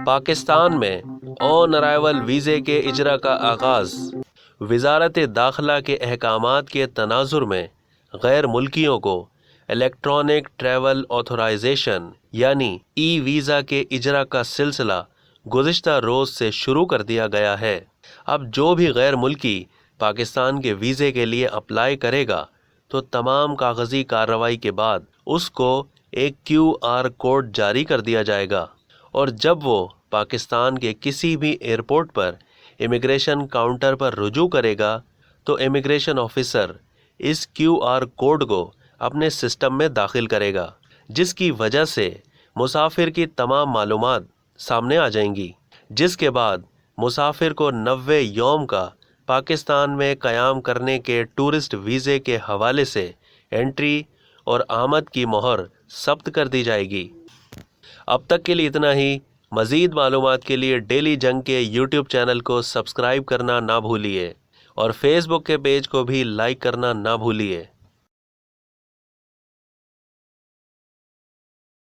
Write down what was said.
پاکستان میں آن ارائیول ویزے کے اجرا کا آغاز۔ وزارت داخلہ کے احکامات کے تناظر میں غیر ملکیوں کو الیکٹرانک ٹریول آتھورائزیشن یعنی ای ویزا کے اجرا کا سلسلہ گزشتہ روز سے شروع کر دیا گیا ہے۔ اب جو بھی غیر ملکی پاکستان کے ویزے کے لیے اپلائی کرے گا تو تمام کاغذی کارروائی کے بعد اس کو ایک QR کوڈ جاری کر دیا جائے گا، اور جب وہ پاکستان کے کسی بھی ایئرپورٹ پر امیگریشن کاؤنٹر پر رجوع کرے گا تو امیگریشن آفیسر اس QR کوڈ کو اپنے سسٹم میں داخل کرے گا، جس کی وجہ سے مسافر کی تمام معلومات سامنے آ جائیں گی، جس کے بعد مسافر کو 90 یوم کا پاکستان میں قیام کرنے کے ٹورسٹ ویزے کے حوالے سے انٹری اور آمد کی مہر ثبت کر دی جائے گی۔ اب تک کے لیے اتنا ہی۔ مزید معلومات کے لیے ڈیلی جنگ کے YouTube چینل کو سبسکرائب کرنا نہ بھولیے اور فیس بک کے پیج کو بھی لائک کرنا نہ بھولیے۔